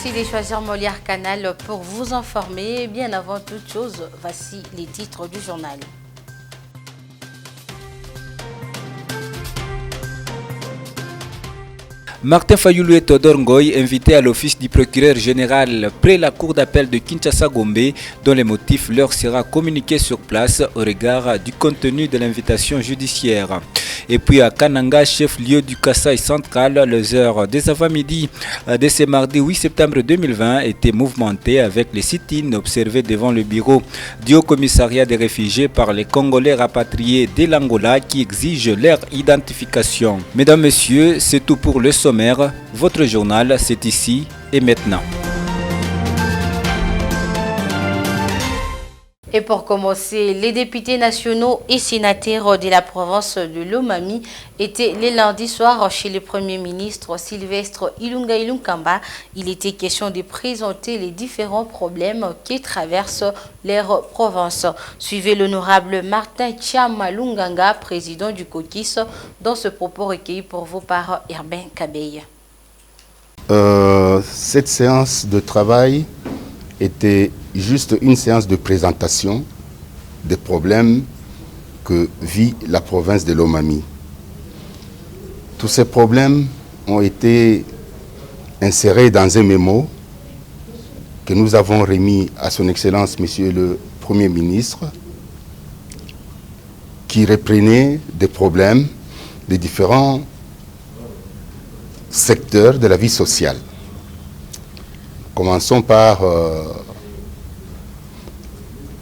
Merci de choisir Molière Canal pour vous informer. Bien avant toute chose, voici les titres du journal. Martin Fayulu et Théodore Ngoy invités à l'office du procureur général près la cour d'appel de Kinshasa-Gombe, dont les motifs leur sera communiqué sur place au regard du contenu de l'invitation judiciaire. Et puis à Kananga, chef-lieu du Kasaï central, les heures des avant-midi de ce mardi 8 septembre 2020 étaient mouvementées avec les sit-ins observés devant le bureau du Haut-Commissariat des réfugiés par les Congolais rapatriés de l'Angola qui exigent leur identification. Mesdames, Messieurs, c'est tout pour le sommaire. Votre journal, c'est ici et maintenant. Et pour commencer, les députés nationaux et sénateurs de la province de Lomami étaient le lundi soir chez le Premier ministre Sylvestre Ilunga Ilunkamba. Il était question de présenter les différents problèmes qui traversent leur province. Suivez l'honorable Martin Tchamalunganga, président du COKIS, dans ce propos recueilli pour vous par Herbin Kabeya. Cette séance de travail était juste une séance de présentation des problèmes que vit la province de Lomami. Tous ces problèmes ont été insérés dans un mémo que nous avons remis à son Excellence, Monsieur le Premier ministre, qui reprenait des problèmes des différents secteurs de la vie sociale. Commençons par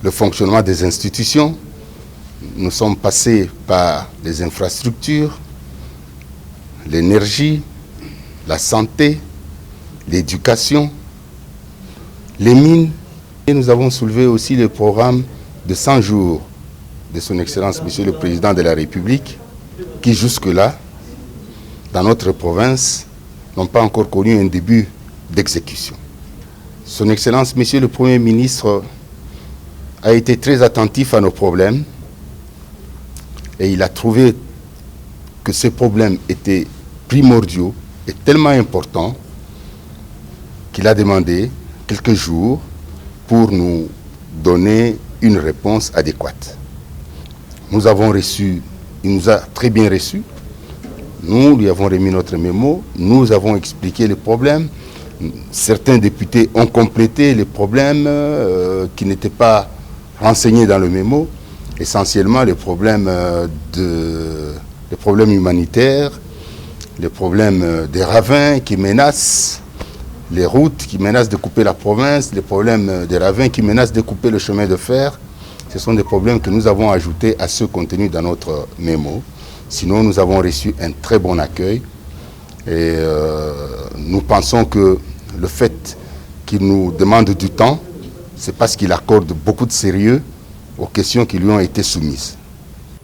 le fonctionnement des institutions. Nous sommes passés par les infrastructures, l'énergie, la santé, l'éducation, les mines. Et nous avons soulevé aussi le programme de 100 jours de son Excellence, Monsieur le Président de la République, qui jusque-là, dans notre province, n'ont pas encore connu un début d'exécution. Son Excellence, Monsieur le Premier ministre, a été très attentif à nos problèmes et il a trouvé que ces problèmes étaient primordiaux et tellement importants qu'il a demandé quelques jours pour nous donner une réponse adéquate. Nous avons reçu, il nous a très bien reçus, nous lui avons remis notre mémo, nous avons expliqué les problèmes. Certains députés ont complété les problèmes qui n'étaient pas renseignés dans le mémo, essentiellement les problèmes humanitaires, les problèmes des ravins qui menacent les routes, qui menacent de couper la province, les problèmes des ravins qui menacent de couper le chemin de fer. Ce sont des problèmes que nous avons ajoutés à ceux contenus dans notre mémo. Sinon, nous avons reçu un très bon accueil et nous pensons que le fait qu'il nous demande du temps, c'est parce qu'il accorde beaucoup de sérieux aux questions qui lui ont été soumises.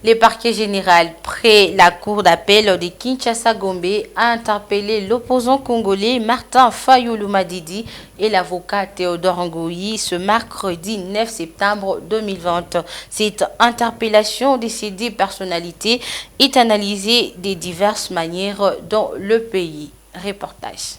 Le parquet général près la cour d'appel de Kinshasa-Gombe a interpellé l'opposant congolais Martin Fayulu Madidi et l'avocat Théodore Ngoy ce mercredi 9 septembre 2020. Cette interpellation de ces deux personnalités est analysée de diverses manières dans le pays. Reportage.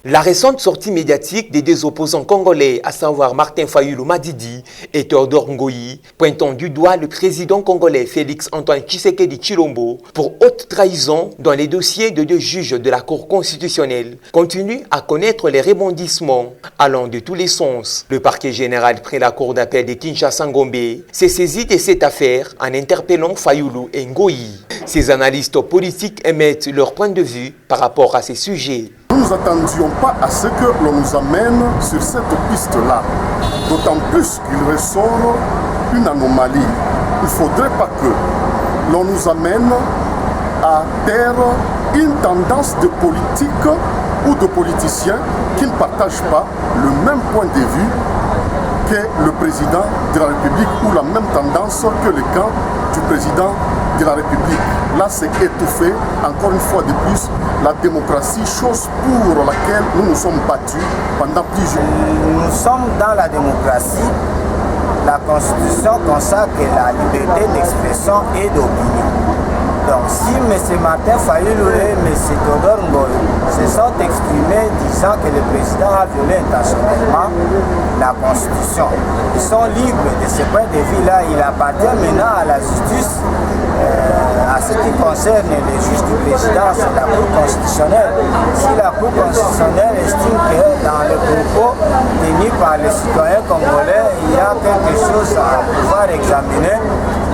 La récente sortie médiatique des deux opposants congolais, à savoir Martin Fayulu Madidi et Théodore Ngoy, pointant du doigt le président congolais Félix-Antoine Tshisekedi Tshilombo pour haute trahison dans les dossiers de deux juges de la Cour constitutionnelle, continue à connaître les rebondissements allant de tous les sens. Le parquet général près la cour d'appel de Kinshasa-Gombe s'est saisi de cette affaire en interpellant Fayulu et Ngoy. Ces analystes politiques émettent leur point de vue par rapport à ces sujets. Nous n'attendions pas à ce que l'on nous amène sur cette piste-là. D'autant plus qu'il ressort une anomalie. Il ne faudrait pas que l'on nous amène à terre une tendance de politique ou de politiciens qui ne partagent pas le même point de vue que le président de la République ou la même tendance que le camp du président de la République. Là, c'est étouffer, encore une fois de plus, la démocratie, chose pour laquelle nous nous sommes battus pendant plusieurs jours. Nous sommes dans la démocratie. La Constitution consacre la liberté d'expression et d'opinion. Donc si M. Martin Fayulu et M. Théodore Ngoy se sont exprimés disant que le président a violé intentionnellement la Constitution, ils sont libres de ce point de vue-là. Il appartient maintenant à la justice, à ce qui concerne les juges du président, c'est la Cour constitutionnelle. Si la Cour constitutionnelle estime que dans les propos tenus par les citoyens congolais, il y a quelque chose à pouvoir examiner,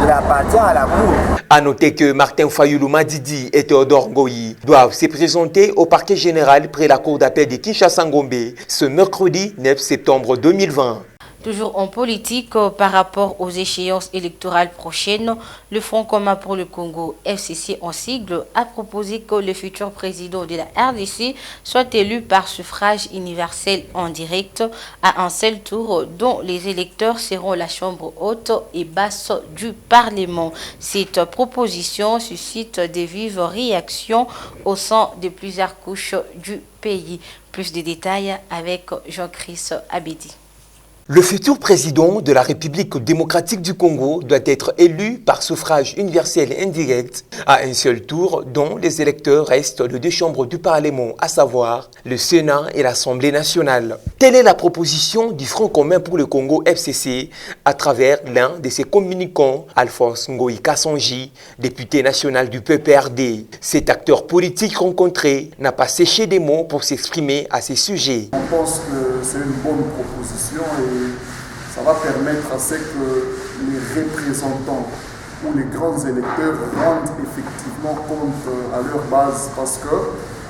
il appartient à la Cour. A noter que Martin Fayulu Madidi et Théodore Ngoyi doivent se présenter au parquet général près la cour d'appel de Kinshasa-Ngombe ce mercredi 9 septembre 2020. Toujours en politique, par rapport aux échéances électorales prochaines, le Front commun pour le Congo, FCC en sigle, a proposé que le futur président de la RDC soit élu par suffrage universel en direct à un seul tour, dont les électeurs seront la chambre haute et basse du Parlement. Cette proposition suscite de vives réactions au sein de plusieurs couches du pays. Plus de détails avec Jean-Chris Abedi. Le futur président de la République démocratique du Congo doit être élu par suffrage universel indirect à un seul tour, dont les électeurs restent les deux chambres du Parlement, à savoir le Sénat et l'Assemblée nationale. Telle est la proposition du Front commun pour le Congo FCC à travers l'un de ses communicants, Alphonse Ngoyi Kasonji, député national du PPRD. Cet acteur politique rencontré n'a pas séché des mots pour s'exprimer à ces sujets. On pense que c'est une bonne proposition et ça va permettre à ce que les représentants ou les grands électeurs rendent effectivement compte à leur base, parce que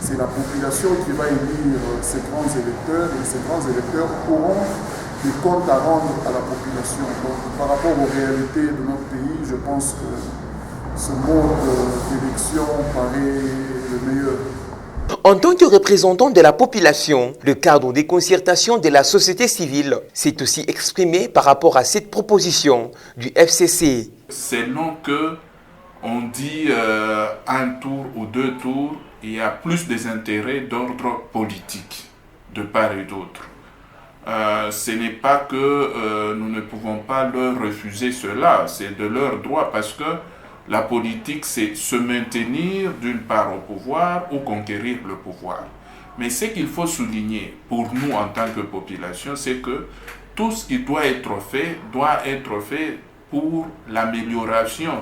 c'est la population qui va élire ces grands électeurs et ces grands électeurs auront des comptes à rendre à la population. Donc par rapport aux réalités de notre pays, je pense que ce mode d'élection paraît le meilleur. En tant que représentant de la population, le cadre des concertations de la société civile s'est aussi exprimé par rapport à cette proposition du FCC. C'est non que on dit un tour ou deux tours, il y a plus des intérêts d'ordre politique de part et d'autre. Ce n'est pas que nous ne pouvons pas leur refuser cela, c'est de leur droit, parce que la politique, c'est se maintenir d'une part au pouvoir ou conquérir le pouvoir. Mais ce qu'il faut souligner pour nous en tant que population, c'est que tout ce qui doit être fait pour l'amélioration,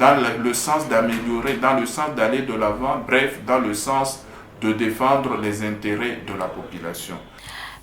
dans le sens d'améliorer, dans le sens d'aller de l'avant, bref, dans le sens de défendre les intérêts de la population.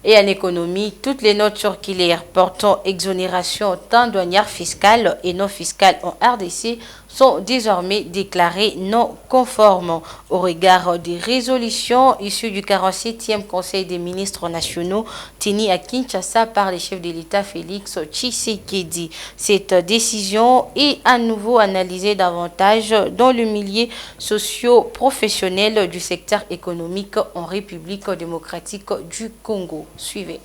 Et en économie, toutes les notes circulaires portant exonération tant douanière fiscale et non fiscale en RDC sont désormais déclarées non conformes au regard des résolutions issues du 47e Conseil des ministres nationaux tenu à Kinshasa par le chef de l'État Félix Tshisekedi. Cette décision est à nouveau analysée davantage dans le milieu socio-professionnel du secteur économique en République démocratique du Congo. Suivez.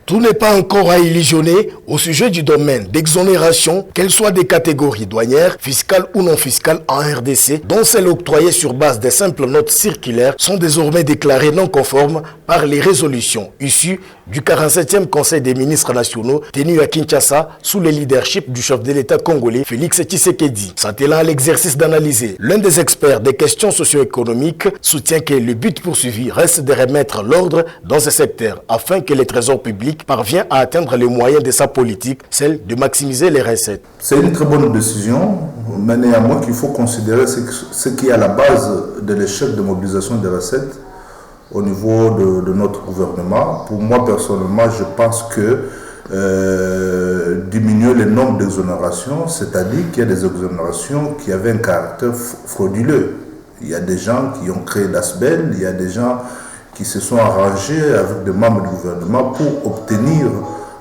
Tout n'est pas encore à illusionner au sujet du domaine d'exonération, qu'elles soient des catégories douanières, fiscales ou non fiscales en RDC, dont celles octroyées sur base des simples notes circulaires sont désormais déclarées non conformes par les résolutions issues du 47e Conseil des ministres nationaux tenu à Kinshasa sous le leadership du chef de l'État congolais Félix Tshisekedi. S'attelant à l'exercice d'analyser, l'un des experts des questions socio-économiques soutient que le but poursuivi reste de remettre l'ordre dans ce secteur afin que le trésor public parvient à atteindre les moyens de sa politique, celle de maximiser les recettes. C'est une très bonne décision, mais néanmoins qu'il faut considérer ce qui est à la base de l'échec de mobilisation des recettes au niveau de notre gouvernement. Pour moi, personnellement, je pense que diminuer le nombre d'exonérations, c'est-à-dire qu'il y a des exonérations qui avaient un caractère frauduleux. Il y a des gens qui ont créé l'ASBEL, il y a des gens qui se sont arrangés avec des membres du gouvernement pour obtenir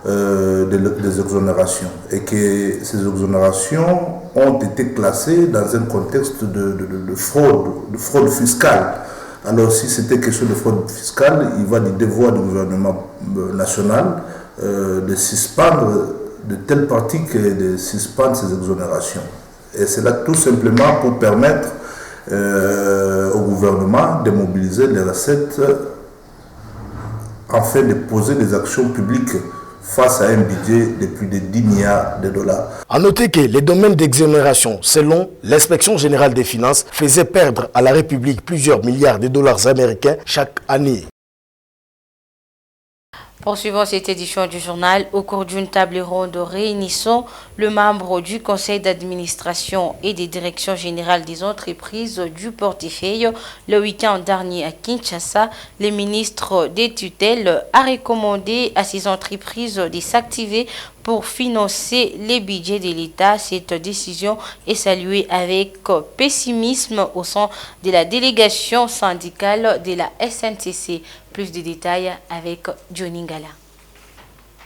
des exonérations. Et que ces exonérations ont été classées dans un contexte de fraude fiscale. Alors si c'était question de fraude fiscale, il va du devoir du gouvernement national de suspendre de telles pratiques et de suspendre ces exonérations. Et c'est là tout simplement pour permettre au gouvernement de mobiliser les recettes afin de poser des actions publiques face à un budget de plus de 10 milliards de dollars. A noter que les domaines d'exonération, selon l'inspection générale des finances, faisaient perdre à la République plusieurs milliards de dollars américains chaque année. Poursuivons cette édition du journal. Au cours d'une table ronde réunissant le membre du conseil d'administration et des directions générales des entreprises du portefeuille le week-end dernier à Kinshasa, le ministre des tutelles a recommandé à ces entreprises de s'activer pour financer les budgets de l'État. Cette décision est saluée avec pessimisme au sein de la délégation syndicale de la SNCC. Plus de détails avec Johnny Ngala.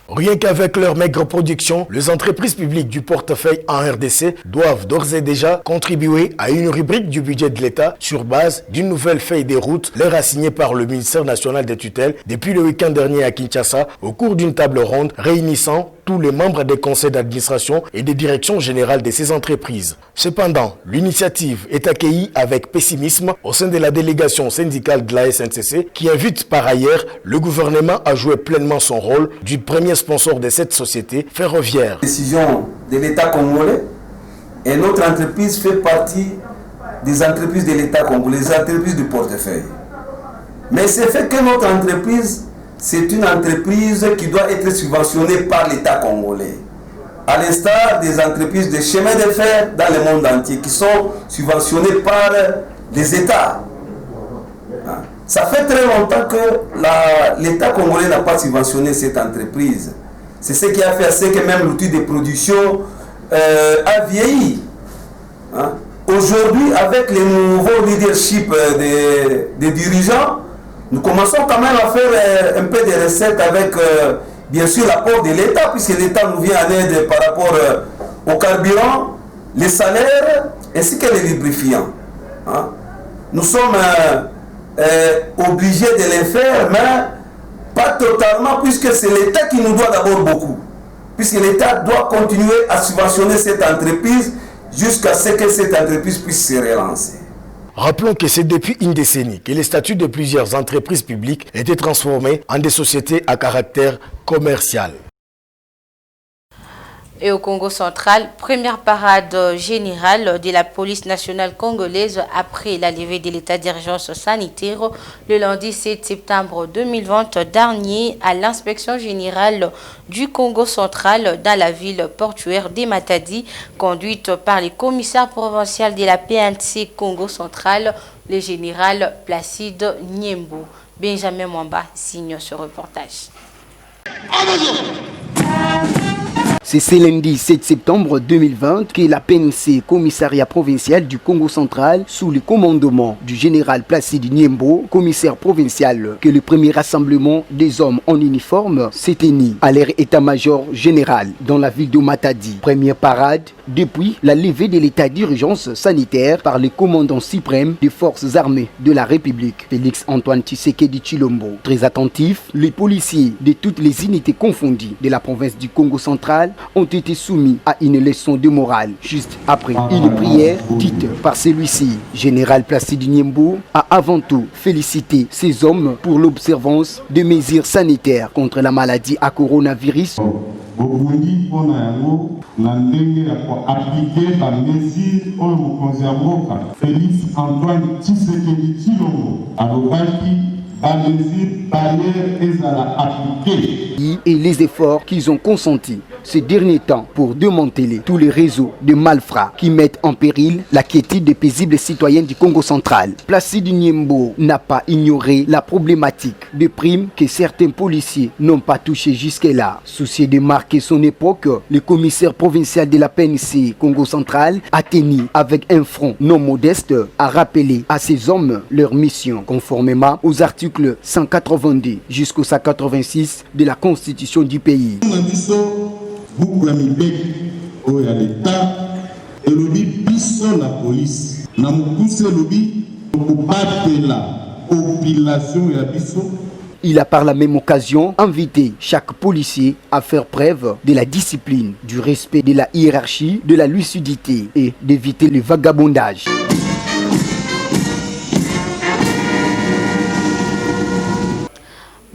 Rien qu'avec leur maigre production, les entreprises publiques du portefeuille en RDC doivent d'ores et déjà contribuer à une rubrique du budget de l'État sur base d'une nouvelle feuille des routes leur assignée par le ministère national des tutelles depuis le week-end dernier à Kinshasa au cours d'une table ronde réunissant tous les membres des conseils d'administration et des directions générales de ces entreprises. Cependant, l'initiative est accueillie avec pessimisme au sein de la délégation syndicale de la SNCC qui invite par ailleurs le gouvernement à jouer pleinement son rôle du premier sponsor de cette société ferroviaire. Décision de l'État congolais et notre entreprise fait partie des entreprises de l'État congolais, les entreprises du portefeuille. Mais c'est fait que notre entreprise, c'est une entreprise qui doit être subventionnée par l'État congolais. À l'instar des entreprises de chemin de fer dans le monde entier qui sont subventionnées par les États. Ça fait très longtemps que l'État congolais n'a pas subventionné cette entreprise. C'est ce qui a fait assez que même l'outil de production a vieilli. Aujourd'hui, avec les nouveaux leaderships des dirigeants, nous commençons quand même à faire un peu de recettes avec, bien sûr, l'apport de l'État, puisque l'État nous vient en aide par rapport au carburant, les salaires, ainsi que les lubrifiants. Nous sommes obligés de les faire, mais pas totalement, puisque c'est l'État qui nous doit d'abord beaucoup. Puisque l'État doit continuer à subventionner cette entreprise jusqu'à ce que cette entreprise puisse se relancer. Rappelons que c'est depuis une décennie que les statuts de plusieurs entreprises publiques étaient transformés en des sociétés à caractère commercial. Et au Congo central, première parade générale de la police nationale congolaise après la levée de l'état d'urgence sanitaire le lundi 7 septembre 2020 dernier à l'inspection générale du Congo central dans la ville portuaire de Matadi, conduite par le commissaire provincial de la PNC Congo central, le général Placide Niembo. Benjamin Mwamba signe ce reportage. C'est ce lundi 7 septembre 2020 que la PNC, commissariat provincial du Congo central, sous le commandement du général Placide Niembo, commissaire provincial, que le premier rassemblement des hommes en uniforme s'est tenu à l'air état-major général dans la ville de Matadi. Première parade depuis la levée de l'état d'urgence sanitaire par le commandant suprême des forces armées de la République, Félix Antoine Tshisekedi Tshilombo. Très attentifs, les policiers de toutes les unités confondues de la province du Congo central ont été soumis à une leçon de morale juste après une prière dite par celui-ci. Général Placide Niembo a avant tout félicité ces hommes pour l'observance des mesures sanitaires contre la maladie à coronavirus. Félix Antoine Tshisekedi Tshilombo et les efforts qu'ils ont consentis ces derniers temps pour démanteler tous les réseaux de malfrats qui mettent en péril la quiétude des paisibles citoyens du Congo central. Placide Niembo n'a pas ignoré la problématique des primes que certains policiers n'ont pas touché jusque-là. Soucieux de marquer son époque, le commissaire provincial de la PNC Congo central a tenu avec un front non modeste à rappeler à ces hommes leur mission conformément aux articles 182 jusqu'au 186 de la constitution du pays. Il a par la même occasion invité chaque policier à faire preuve de la discipline, du respect de la hiérarchie, de la lucidité et d'éviter le vagabondage.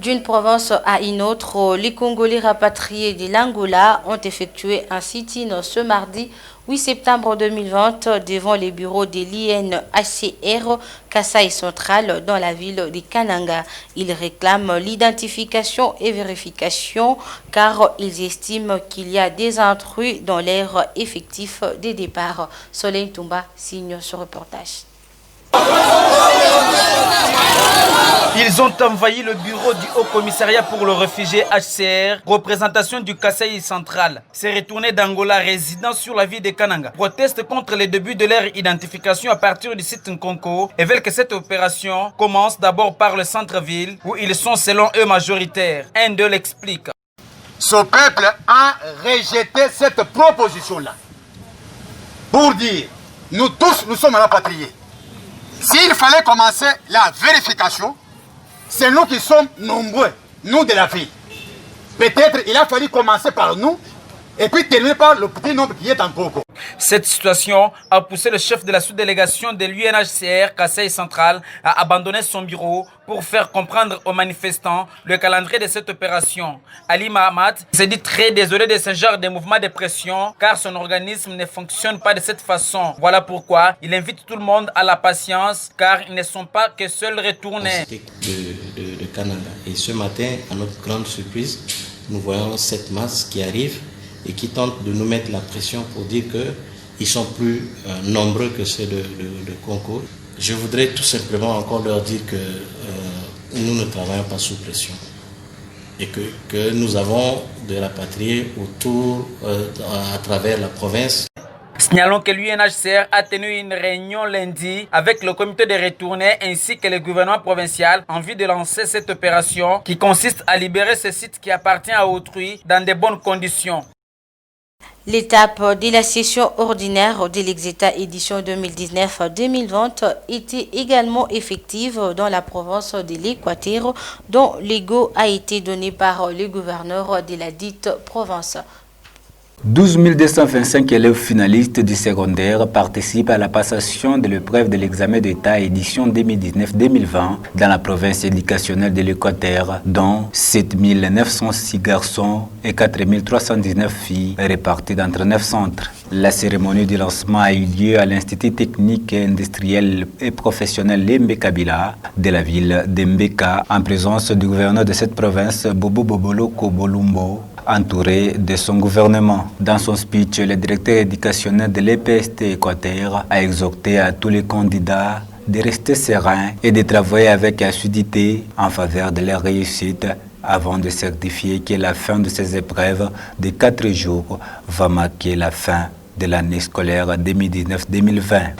D'une province à une autre, les Congolais rapatriés de l'Angola ont effectué un sit-in ce mardi 8 septembre 2020 devant les bureaux de l'INHCR Kasai Central dans la ville de Kananga. Ils réclament l'identification et vérification car ils estiment qu'il y a des intrus dans l'air effectif des départs. Soleil Toumba signe ce reportage. Ils ont envahi le bureau du Haut Commissariat pour le réfugié HCR, représentation du Kasai Central. Ces retournés d'Angola résidant sur la ville de Kananga protestent contre le début de leur identification à partir du site Nkonko et veulent que cette opération commence d'abord par le centre-ville où ils sont selon eux majoritaires. Un d'eux l'explique. Ce peuple a rejeté cette proposition-là pour dire nous tous nous sommes rapatriés. S'il fallait commencer la vérification, c'est nous qui sommes nombreux, nous de la ville. Peut-être il a fallu commencer par nous et puis terminer par le petit nombre qui est en Congo. Cette situation a poussé le chef de la sous-délégation de l'UNHCR Kasai Central à abandonner son bureau pour faire comprendre aux manifestants le calendrier de cette opération. Ali Mahamat s'est dit très désolé de ce genre de mouvement de pression car son organisme ne fonctionne pas de cette façon. Voilà pourquoi il invite tout le monde à la patience car ils ne sont pas que seuls retournés. De Kananga. Et ce matin, à notre grande surprise, nous voyons cette masse qui arrive et qui tentent de nous mettre la pression pour dire qu'ils sont plus nombreux que ceux de Congo. Je voudrais tout simplement encore leur dire que nous ne travaillons pas sous pression et que nous avons de la patrie autour, à travers la province. Signalons que l'UNHCR a tenu une réunion lundi avec le comité de retournée ainsi que le gouvernement provincial en vue de lancer cette opération qui consiste à libérer ce site qui appartient à autrui dans de bonnes conditions. L'étape de la session ordinaire de l'Exeta édition 2019-2020 était également effective dans la province de l'Équateur, dont l'ego a été donné par le gouverneur de la dite province. 12 225 élèves finalistes du secondaire participent à la passation de l'épreuve de l'examen d'État édition 2019-2020 dans la province éducationnelle de l'Équateur, dont 7 906 garçons et 4 319 filles répartis dans 39 centres. La cérémonie du lancement a eu lieu à l'Institut technique industriel et professionnel Mbeka-Bila de la ville d'Mbeka en présence du gouverneur de cette province, Bobo Bobolo Kobolumbo, entouré de son gouvernement. Dans son speech, le directeur éducationnel de l'EPST Équateur a exhorté à tous les candidats de rester sereins et de travailler avec assiduité en faveur de leur réussite avant de certifier que la fin de ces épreuves de 4 jours va marquer la fin de l'année scolaire 2019-2020.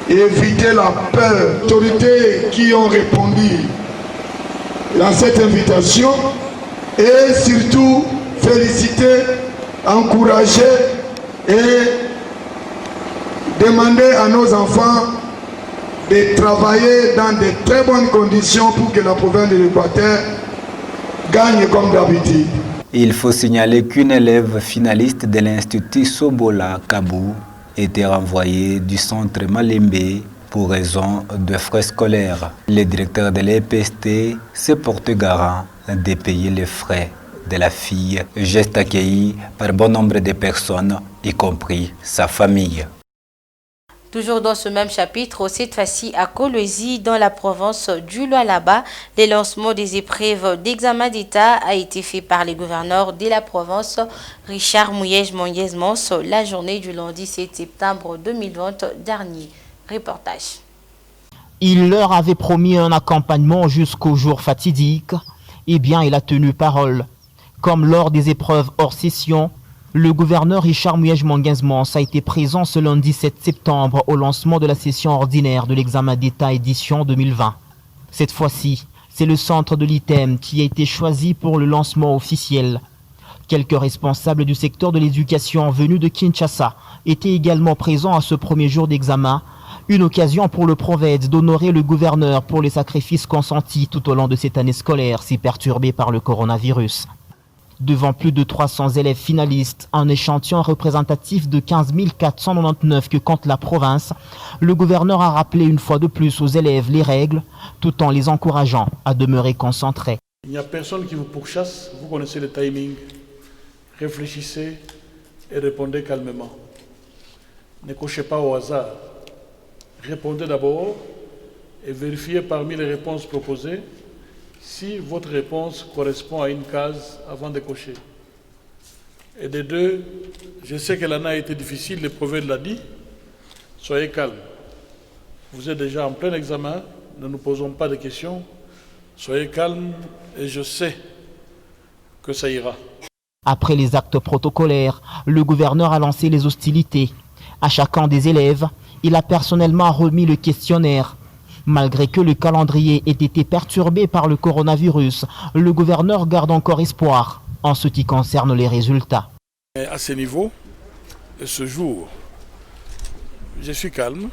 Éviter la peur. Les autorités qui ont répondu à cette invitation et surtout féliciter, encourager et demander à nos enfants de travailler dans de très bonnes conditions pour que la province de l'Équateur gagne comme d'habitude. Il faut signaler qu'une élève finaliste de l'Institut Sobola Kabou était renvoyée du centre Malembe pour raison de frais scolaires. Le directeur de l'EPST s'est porté garant de payer les frais de la fille, geste accueilli par bon nombre de personnes, y compris sa famille. Toujours dans ce même chapitre, cette fois-ci à Kolwezi, dans la province du Lualaba, le lancement des épreuves d'examen d'État a été fait par le gouverneur de la province, Richard Mouyej-Monguez-Mons, la journée du lundi 7 septembre 2020 dernier. Reportage. Il leur avait promis un accompagnement jusqu'au jour fatidique. Eh bien, il a tenu parole. Comme lors des épreuves hors session, le gouverneur Richard Mouyej-Monguez-Mons a été présent ce lundi 7 septembre au lancement de la session ordinaire de l'examen d'État édition 2020. Cette fois-ci, c'est le centre de l'ITEM qui a été choisi pour le lancement officiel. Quelques responsables du secteur de l'éducation venus de Kinshasa étaient également présents à ce premier jour d'examen, une occasion pour le Proved d'honorer le gouverneur pour les sacrifices consentis tout au long de cette année scolaire si perturbée par le coronavirus. Devant plus de 300 élèves finalistes, un échantillon représentatif de 15 499 que compte la province, le gouverneur a rappelé une fois de plus aux élèves les règles, tout en les encourageant à demeurer concentrés. Il n'y a personne qui vous pourchasse, vous connaissez le timing. Réfléchissez et répondez calmement. Ne cochez pas au hasard. Répondez d'abord et vérifiez parmi les réponses proposées si votre réponse correspond à une case avant de cocher. Et des deux, je sais que l'année a été difficile, le prophète l'a dit, soyez calme. Vous êtes déjà en plein examen, ne nous posons pas de questions, soyez calme et je sais que ça ira. Après les actes protocolaires, le gouverneur a lancé les hostilités. À chacun des élèves, il a personnellement remis le questionnaire. Malgré que le calendrier ait été perturbé par le coronavirus, le gouverneur garde encore espoir en ce qui concerne les résultats. À ce niveau, ce jour, je suis calme,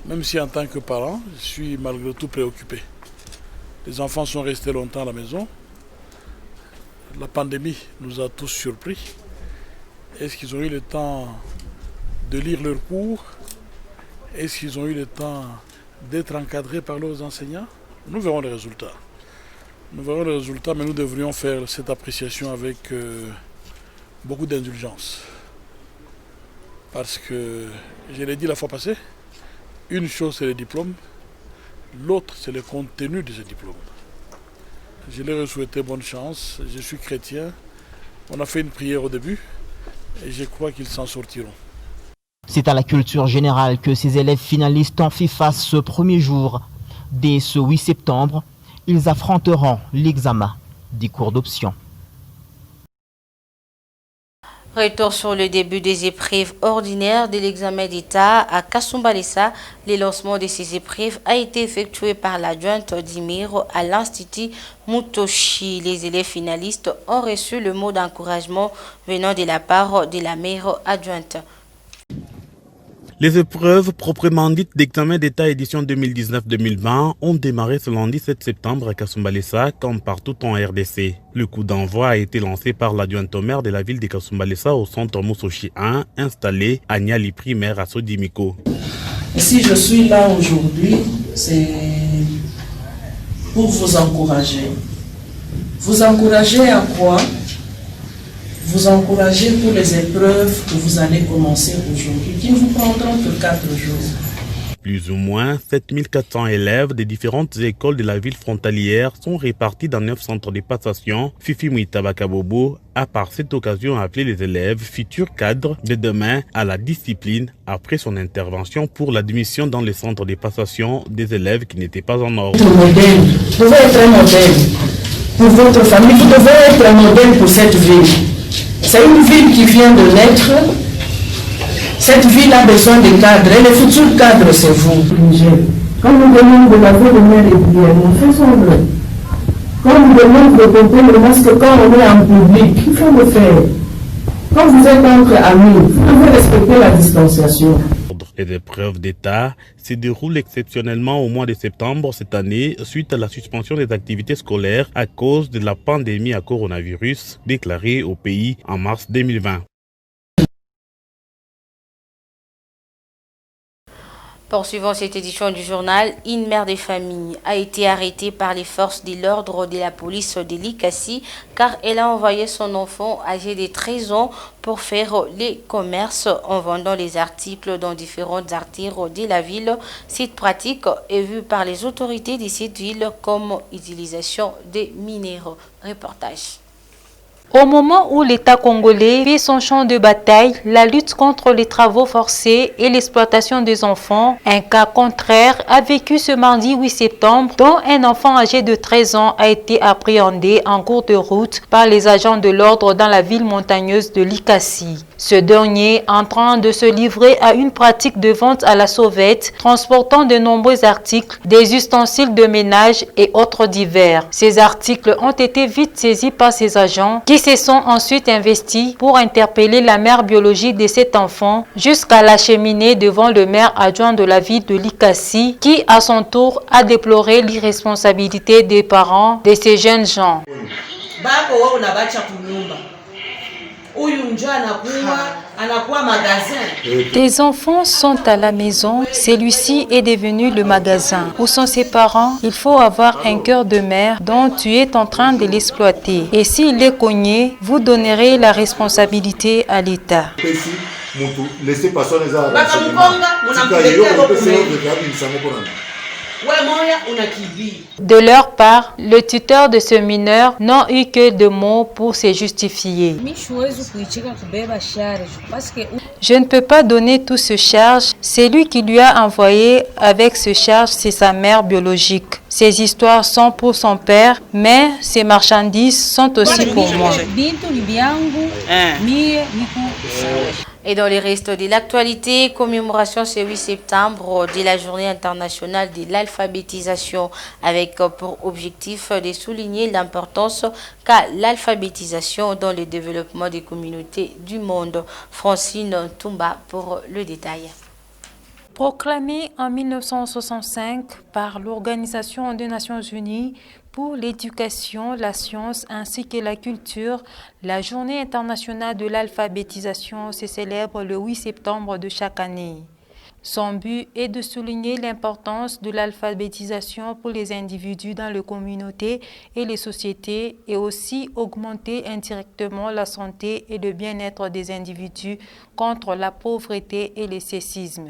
même si en tant que parent, je suis malgré tout préoccupé. Les enfants sont restés longtemps à la maison. La pandémie nous a tous surpris. Est-ce qu'ils ont eu le temps de lire leurs cours? Est-ce qu'ils ont eu le temps d'être encadrés par leurs enseignants? Nous verrons les résultats. Nous verrons les résultats, mais nous devrions faire cette appréciation avec beaucoup d'indulgence. Parce que, je l'ai dit la fois passée, une chose c'est le diplôme, l'autre c'est le contenu de ce diplôme. Je leur ai souhaité bonne chance, je suis chrétien, on a fait une prière au début et je crois qu'ils s'en sortiront. C'est à la culture générale que ces élèves finalistes ont fait face ce premier jour. Dès ce 8 septembre, ils affronteront l'examen des cours d'option. Retour sur le début des épreuves ordinaires de l'examen d'État à Kasumbalesa. Le lancement de ces épreuves a été effectué par l'adjointe d'Imiro à l'Institut Mutoshi. Les élèves finalistes ont reçu le mot d'encouragement venant de la part de la maire adjointe. Les épreuves proprement dites d'examen d'État édition 2019-2020 ont démarré ce lundi 7 septembre à Kasumbalesa comme partout en RDC. Le coup d'envoi a été lancé par l'adjointe au maire de la ville de Kasumbalesa au centre Musoshi 1 installé à Niali primaire à Sodimiko. Si je suis là aujourd'hui, c'est pour vous encourager. Vous encourager à quoi? Vous encourager pour les épreuves que vous allez commencer aujourd'hui, qui ne vous prendront que 4 jours. Plus ou moins 7400 élèves des différentes écoles de la ville frontalière sont répartis dans 9 centres de passation. Fifi Mouitabakabobo a par cette occasion appelé les élèves futurs cadres de demain à la discipline après son intervention pour l'admission dans les centres de passation des élèves qui n'étaient pas en ordre. Vous devez être un modèle pour votre famille, vous devez être un modèle pour cette ville. C'est une ville qui vient de naître. Cette ville a besoin de cadres et les futurs cadres, c'est vous. Quand nous demandons de laver les mains régulièrement, faisons-le. Quand nous demandons de porter le masque quand on est en public, il faut le faire. Quand vous êtes entre amis, vous devez respecter la distanciation. Les épreuves d'État se déroulent exceptionnellement au mois de septembre cette année suite à la suspension des activités scolaires à cause de la pandémie à coronavirus déclarée au pays en mars 2020. Poursuivant cette édition du journal, une mère de famille a été arrêtée par les forces de l'ordre de la police de Likasi car elle a envoyé son enfant âgé de 13 ans pour faire les commerces en vendant les articles dans différentes artères de la ville. Cette pratique est vue par les autorités de cette ville comme utilisation des minéraux. Reportage. Au moment où l'État congolais fait son champ de bataille, la lutte contre les travaux forcés et l'exploitation des enfants, un cas contraire a vécu ce mardi 8 septembre, dont un enfant âgé de 13 ans a été appréhendé en cours de route par les agents de l'ordre dans la ville montagneuse de Likasi. Ce dernier en train de se livrer à une pratique de vente à la sauvette, transportant de nombreux articles, des ustensiles de ménage et autres divers. Ces articles ont été vite saisis par ces agents qui se sont ensuite investis pour interpeller la mère biologique de cet enfant jusqu'à l'acheminer devant le maire adjoint de la ville de Likasi qui à son tour a déploré l'irresponsabilité des parents de ces jeunes gens. Tes enfants sont à la maison, celui-ci est devenu le magasin. Où sont ses parents? Il faut avoir un cœur de mère dont tu es en train de l'exploiter. Et s'il est cogné, vous donnerez la responsabilité à l'État. De leur part, le tuteur de ce mineur n'a eu que deux mots pour se justifier. Je ne peux pas donner tout ce charge. C'est lui qui lui a envoyé avec ce charge, c'est sa mère biologique. Ces histoires sont pour son père, mais ces marchandises sont aussi pour moi. Et dans les restes de l'actualité, commémoration ce 8 septembre de la journée internationale de l'alphabétisation avec pour objectif de souligner l'importance qu'a l'alphabétisation dans le développement des communautés du monde. Francine Toumba pour le détail. Proclamée en 1965 par l'Organisation des Nations Unies pour l'éducation, la science ainsi que la culture, la Journée internationale de l'alphabétisation se célèbre le 8 septembre de chaque année. Son but est de souligner l'importance de l'alphabétisation pour les individus dans les communautés et les sociétés et aussi augmenter indirectement la santé et le bien-être des individus contre la pauvreté et le sexisme.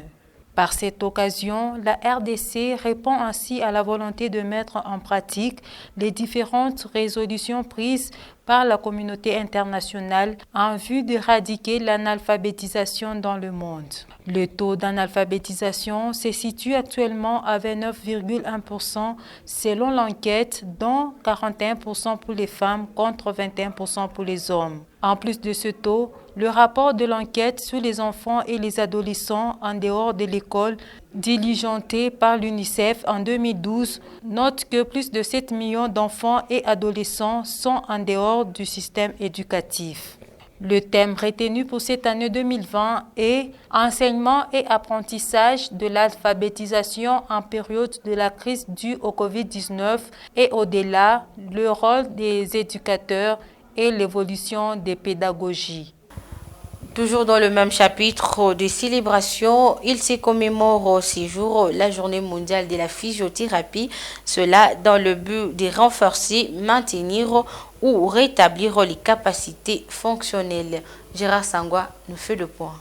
Par cette occasion, la RDC répond ainsi à la volonté de mettre en pratique les différentes résolutions prises par la communauté internationale en vue d'éradiquer l'analphabétisation dans le monde. Le taux d'analphabétisation se situe actuellement à 29,1% selon l'enquête, dont 41% pour les femmes contre 21% pour les hommes. En plus de ce taux, le rapport de l'enquête sur les enfants et les adolescents en dehors de l'école, diligenté par l'UNICEF en 2012, note que plus de 7 millions d'enfants et adolescents sont en dehors du système éducatif. Le thème retenu pour cette année 2020 est « Enseignement et apprentissage de l'alphabétisation en période de la crise due au Covid-19 et au-delà, le rôle des éducateurs et l'évolution des pédagogies ». Toujours dans le même chapitre de célébration, il se commémore ces jours la journée mondiale de la physiothérapie, cela dans le but de renforcer, maintenir ou rétablir les capacités fonctionnelles. Gérard Sangwa nous fait le point.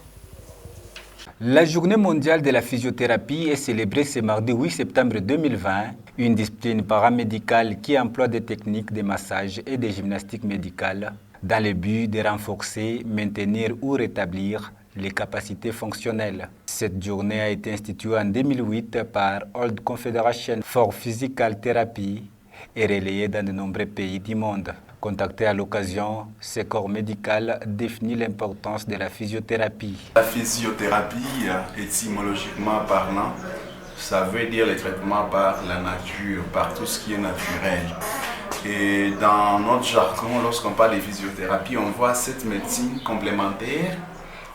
La journée mondiale de la physiothérapie est célébrée ce mardi 8 septembre 2020, une discipline paramédicale qui emploie des techniques de massage et de gymnastique médicale dans le but de renforcer, maintenir ou rétablir les capacités fonctionnelles. Cette journée a été instituée en 2008 par World Confederation for Physical Therapy et relayée dans de nombreux pays du monde. Contacté à l'occasion, ce corps médical définit l'importance de la physiothérapie. La physiothérapie, étymologiquement parlant, ça veut dire le traitement par la nature, par tout ce qui est naturel. Et dans notre jargon, lorsqu'on parle de physiothérapie, on voit cette médecine complémentaire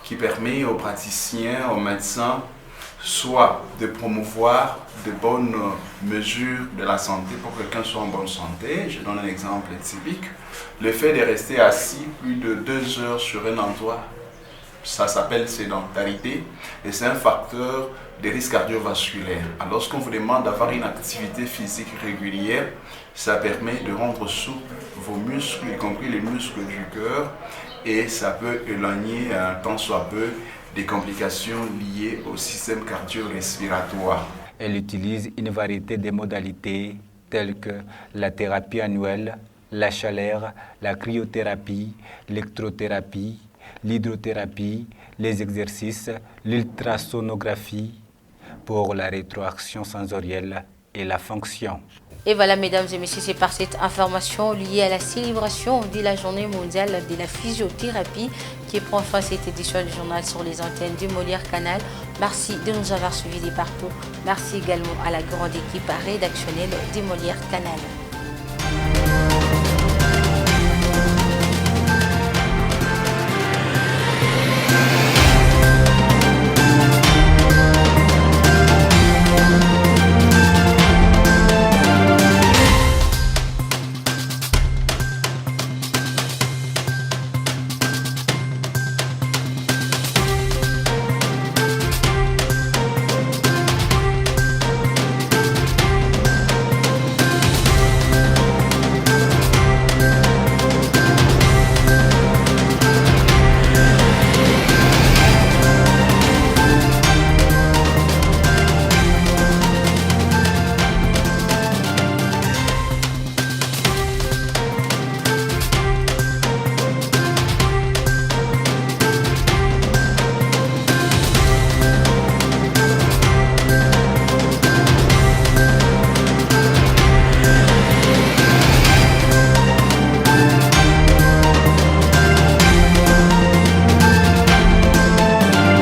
qui permet aux praticiens, aux médecins, soit de promouvoir de bonnes mesures de la santé pour que quelqu'un soit en bonne santé. Je donne un exemple typique. Le fait de rester assis plus de 2 heures sur un endroit, ça s'appelle sédentarité et c'est un facteur de risque cardiovasculaire. Alors, lorsqu'on vous demande d'avoir une activité physique régulière, ça permet de rendre souple vos muscles, y compris les muscles du cœur, et ça peut éloigner tant soit peu des complications liées au système cardio-respiratoire. Elle utilise une variété de modalités telles que la thérapie annuelle, la chaleur, la cryothérapie, l'électrothérapie, l'hydrothérapie, les exercices, l'ultrasonographie pour la rétroaction sensorielle et la fonction. Et voilà, mesdames et messieurs, c'est par cette information liée à la célébration de la journée mondiale de la physiothérapie qui prend fin cette édition du journal sur les antennes du Molière Canal. Merci de nous avoir suivis de partout. Merci également à la grande équipe rédactionnelle du Molière Canal.